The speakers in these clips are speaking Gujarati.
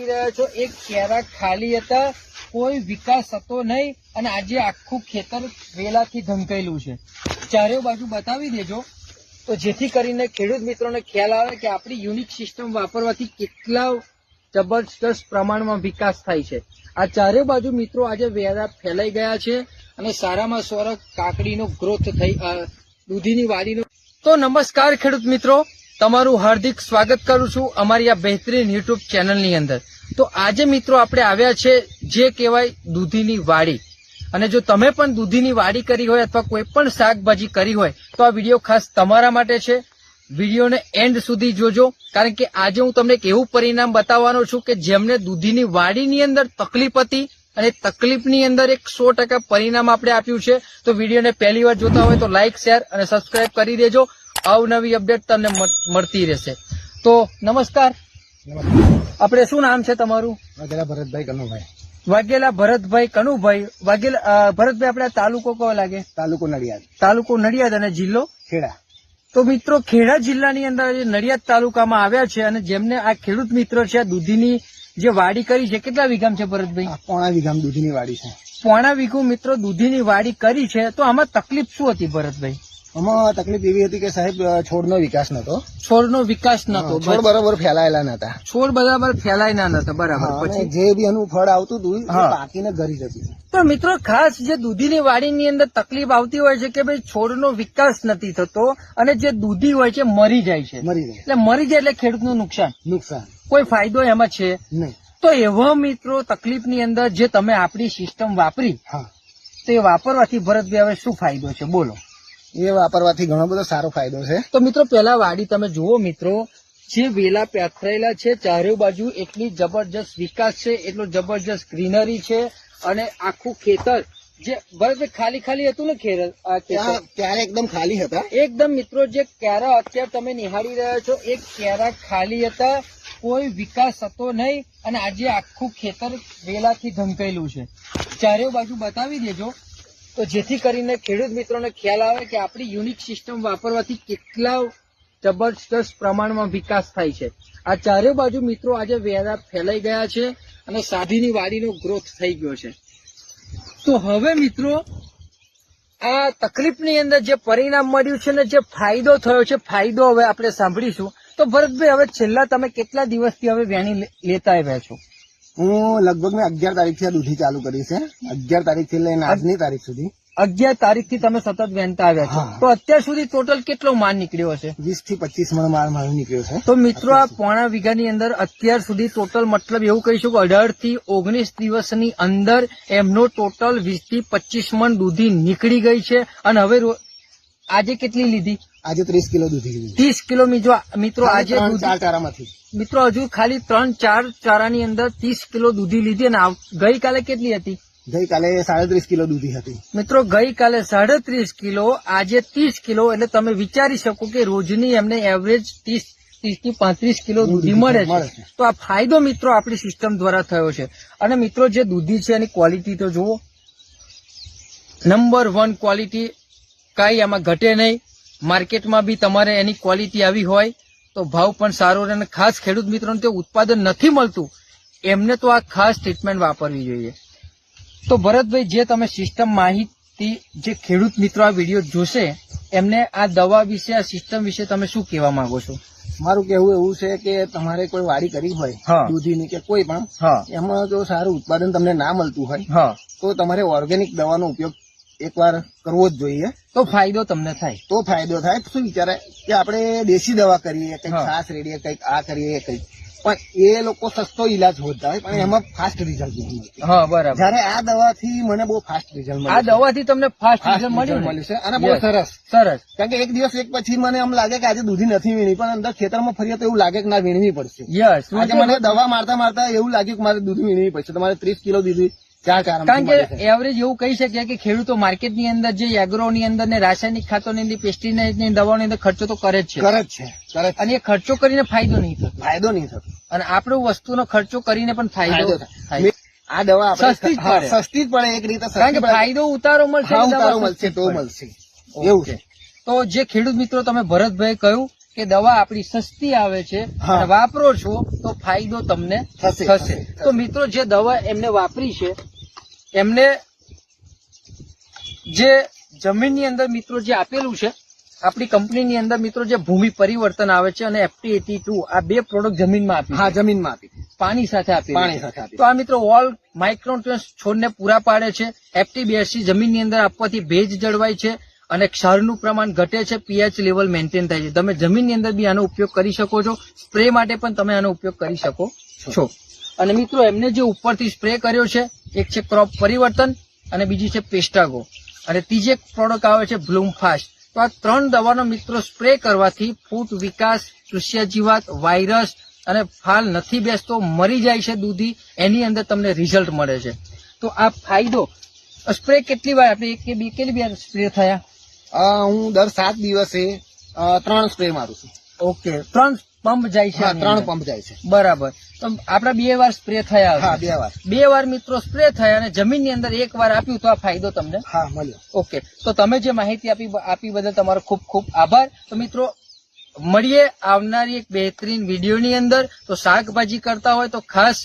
રહ્યા છો એક કેરા ખાલી હતા, કોઈ વિકાસ હતો નહીં અને આજે આખું ખેતર વેલાથી ઢંકાયેલું છે. ચારે બાજુ બતાવી દેજો તો જેથી કરીને ખેડૂત મિત્રોને ખ્યાલ આવે કે આપણી યુનિક સિસ્ટમ વાપરવાથી કેટલા જબરજસ્ત પ્રમાણમાં વિકાસ થાય છે. આ ચારે બાજુ મિત્રો આજે વેલા ફેલાઈ ગયા છે અને સારામાં સારા કાકડીનો ગ્રોથ થઈ દૂધીની વાડીનો. તો નમસ્કાર ખેડૂત મિત્રો, તમારું હાર્દિક સ્વાગત કરું છું અમારી આ બહેતરીન યુટ્યુબ ચેનલની અંદર. તો આજે મિત્રો આપણે આવ્યા છે જે કહેવાય દૂધીની વાડી. અને જો તમે પણ દૂધીની વાડી કરી હોય અથવા કોઈ પણ શાકભાજી કરી હોય તો આ વિડીયો ખાસ તમારા માટે છે. વિડીયોને એન્ડ સુધી જોજો, કારણ કે આજે હું તમને એક એવું પરિણામ બતાવવાનો છું કે જેમને દૂધીની વાડીની અંદર તકલીફ હતી અને તકલીફની અંદર એક 100% પરિણામ આપણે આપ્યું છે. તો વિડીયોને પહેલી વાર જોતા હોય તો લાઇક, શેર અને સબસ્ક્રાઇબ કરી દેજો. અવનવી અપડેટ તમને મળતી રહેશે. તો નમસ્કાર, આપણે શું નામ છે તમારું? વાઘેલા ભરતભાઈ કનુભાઈ. વાઘેલા ભરતભાઈ કનુભાઈ. વાઘેલા ભરતભાઈ, આપણે તાલુકો કયો લાગે? તાલુકો નડિયાદ. તાલુકો નડિયાદ અને જિલ્લો ખેડા. તો મિત્રો ખેડા જિલ્લાની અંદર નડિયાદ તાલુકામાં આવ્યા છે અને જેમને આ ખેડૂત મિત્ર છે દૂધીની જે વાડી કરી છે, કેટલા વીઘામાં છે ભરતભાઈ? 1.5 વીઘામાં દૂધીની વાડી છે. 1.5 વીઘું મિત્રો દૂધીની વાડી કરી છે. તો આમાં તકલીફ શું હતી ભરતભાઈ? આમાં તકલીફ એવી હતી કે સાહેબ છોડનો વિકાસ નતો. છોડનો વિકાસ નતો, છોડ બરાબર ફેલાયેલા નતા. છોડ બરાબર ફેલાય નતા. બરાબર. પછી જે બી એનું ફળ આવતું હતું એ પાકીને ગરી જતું. તો મિત્રો ખાસ જે દૂધીની વાડીની અંદર તકલીફ આવતી હોય છે કે ભાઈ છોડનો વિકાસ નથી થતો અને જે દૂધી હોય છે મરી જાય છે. એટલે મરી જાય એટલે ખેડૂતનું નુકસાન. કોઈ ફાયદો એમાં છે નહીં. તો એવા મિત્રો તકલીફની અંદર જે તમે આપણી સિસ્ટમ વાપરી, તો એ વાપરવાથી ભરતભાઈ હવે શું ફાયદો છે બોલો? એ વાપરવાથી ઘણો બધો સારો ફાયદો છે. તો મિત્રો પહેલા વાડી તમે જુઓ મિત્રો, જે વેલા પેથરાયેલા છે ચારે બાજુ, એટલી જબરજસ્ત વિકાસ છે, એટલો જબરજસ્ત ગ્રીનરી છે અને આખું ખેતર જે ભરતભાઈ ખાલી હતું ને ત્યારે એકદમ ખાલી હતા. એકદમ મિત્રો જે કેરા અત્યારે તમે નિહાળી રહ્યા છો એક કેરા ખાલી હતા, કોઈ વિકાસ હતો નહીં અને આજે આખું ખેતર વેલાથી ઢંકાયેલું છે. ચારે બાજુ બતાવી દેજો તો જેથી કરીને ખેડૂત મિત્રોને ખ્યાલ આવે કે આપણી યુનિક સિસ્ટમ વાપરવાથી કેટલા જબરજસ્ત પ્રમાણમાં વિકાસ થાય છે. આ ચારે બાજુ મિત્રો આજે વેલા ફેલાઈ ગયા છે અને સાધીની વાડીનો ગ્રોથ થઈ ગયો છે. તો હવે મિત્રો આ તકલીફની અંદર જે પરિણામ મળ્યું છે ને જે ફાયદો થયો છે, ફાયદો હવે આપણે સાંભળીશું. તો ભરતભાઈ, હવે છેલ્લા તમે કેટલા દિવસથી હવે વેણી લેતા આવ્યા છો? હું લગભગ મેં 11 તારીખથી દૂધી ચાલુ કરી છે. 11 તારીખથી લઈને આજની તારીખ સુધી. 11 તારીખથી તમે સતત વેણતા આવ્યા છો. તો અત્યાર સુધી ટોટલ કેટલો માલ નીકળ્યો હશે? 20 થી 25 મણ માલ નીકળ્યો છે. તો મિત્રો આ 1.5 વીઘાની અંદર અત્યાર સુધી ટોટલ મતલબ એવું કહીશું કે 18 થી 19 દિવસની અંદર એમનો ટોટલ 20 થી 25 મણ દૂધી નીકળી ગઈ છે. અને હવે આજે કેટલી લીધી? આજે 30 કિલો દૂધી લીધી. 30 કિલો મિત્રો આજે 4 ચારામાંથી મિત્રો હજુ ખાલી 3-4 ચારાની અંદર 30 કિલો દૂધી લીધી. અને ગઈકાલે કેટલી હતી? ગઈકાલે 37 કિલો દૂધી હતી. મિત્રો ગઈકાલે 37 કિલો, આજે 30 કિલો. એટલે તમે વિચારી શકો કે રોજની એમને એવરેજ 30 થી 35 કિલો દૂધી મળે છે. તો આ ફાયદો મિત્રો આપણી સિસ્ટમ દ્વારા થયો છે. અને મિત્રો જે દૂધી છે એની ક્વોલિટી તો જુઓ, નંબર 1 ક્વોલિટી, કાંઈ આમાં ઘટે નહીં. માર્કેટમાં બી તમારે એની ક્વોલિટી આવી હોય તો ભાવ પણ સારો રહે. અને ખાસ ખેડૂત મિત્રોને તે ઉત્પાદન નથી મળતું એમને તો આ ખાસ ટ્રીટમેન્ટ વાપરવી જોઈએ. તો ભરતભાઈ, જે તમે સિસ્ટમ માહિતી જે ખેડૂત મિત્રો આ વિડીયો જોશે એમને આ દવા વિશે, આ સિસ્ટમ વિશે તમે શું કહેવા માંગો છો? મારું કહેવું એવું છે કે તમારે કોઈ વાડી કરી હોય દૂધીની કે કોઈ પણ, એમાં જો સારું ઉત્પાદન તમને ના મળતું હોય તો તમારે ઓર્ગેનિક દવાનો ઉપયોગ એકવાર કરવો જ જોઈએ. તો ફાયદો તમને થાય. તો ફાયદો થાય. શું વિચારે કે આપણે દેશી દવા કરીએ, કઈક છાસ રેડીએ, કઈક આ કરીએ, કઈક, પણ એ લોકો સસ્તો ઈલાજ હોતા હોય પણ એમાં ફાસ્ટ રિઝલ્ટ મળે. બરાબર. જયારે આ દવાથી મને બહુ ફાસ્ટ રિઝલ્ટ મળે. આ દવાથી તમને ફાસ્ટ રિઝલ્ટ મળ્યું છે અને બહુ સરસ. કારણ કે એક દિવસ એક પછી મને એમ લાગે કે આજે દૂધી નથી વીણી, પણ અંદર ખેતરમાં ફરીએ તો એવું લાગે કે ના વીણવી પડશે. આજે મને દવા મારતા એવું લાગ્યું કે મારે દૂધી વીણવી પડશે. તમારે 30 કિલો દૂધી. કારણ કે એવરેજ એવું કહી શકીએ કે ખેડૂતો માર્કેટની અંદર જે એગ્રોની અંદર ને રાસાયણિક ખાતરની અંદર, પેસ્ટિસાઇડની દવાઓની અંદર ખર્ચો તો કરે જ છે. અને એ ખર્ચો કરીને ફાયદો નહીં થતો. અને આપણો વસ્તુનો ખર્ચો કરીને પણ ફાયદો થાય. આ દવા સસ્તી જ પડે એક રીતે, કારણ કે ફાયદો ઉતારો મળશે તો મળશે એવું છે. તો જે ખેડૂત મિત્રો તમે ભરતભાઈ કહ્યું કે દવા આપણી સસ્તી આવે છે અને વાપરો છો તો ફાયદો તમને થશે. તો મિત્રો જે દવા એમને વાપરી છે એમને જે જમીનની અંદર મિત્રો જે આપેલું છે આપણી કંપનીની અંદર મિત્રો જે ભૂમિ પરિવર્તન આવે છે અને FT82 આ 2 પ્રોડક્ટ જમીનમાં આપી. હા, જમીનમાં આપી, પાણી સાથે આપી. પાણી સાથે આપી. તો આ મિત્રો ઓલ માઇક્રોન્યુટ્રિયન્ટ્સ છોડને પૂરા પાડે છે. FT82 જમીનની અંદર આપવાથી ભેજ જળવાય છે અને ક્ષારનું પ્રમાણ ઘટે છે, pH લેવલ મેન્ટેન થાય છે. તમે જમીનની અંદર બી આનો ઉપયોગ કરી શકો છો, સ્પ્રે માટે પણ તમે આનો ઉપયોગ કરી શકો છો. અને મિત્રો એમને જે ઉપરથી સ્પ્રે કર્યો છે એક છે ક્રોપ પરિવર્તન અને બીજી છે પેસ્ટાગો અને ત્રીજી એક પ્રોડક્ટ આવે છે બ્લૂમ ફાસ્ટ. તો આ 3 દવાનો મિત્રો સ્પ્રે કરવાથી ફૂટ વિકાસ, ચૂસ્યા જીવાત, વાયરસ અને ફાલ નથી બેસતો, મરી જાય છે દૂધી, એની અંદર તમને રિઝલ્ટ મળે છે. તો આ ફાયદો સ્પ્રે કેટલી વાર આપણે કેટલી વાર સ્પ્રે થયા? હું દર 7 દિવસે 3 સ્પ્રે મારું છું. ઓકે, 3 પંપ જાય છે? 3 પંપ જાય છે. બરાબર. તો આપડા 2 વાર સ્પ્રે થયા? હા, 2 વાર. 2 વાર મિત્રો સ્પ્રે થયા અને જમીનની અંદર 1 વાર આપ્યું તો આ ફાયદો તમને મળ્યો. ઓકે, તો તમે જે માહિતી આપી બદલ તમારો ખૂબ ખૂબ આભાર. તો મિત્રો મળીએ આવનારી એક બહેતરીન વિડીયોની અંદર. તો શાકભાજી કરતા હોય તો ખાસ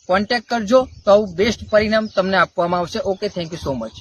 કોન્ટેક્ટ કરજો, તો આવું બેસ્ટ પરિણામ તમને આપવામાં આવશે. Okay, thank you so much.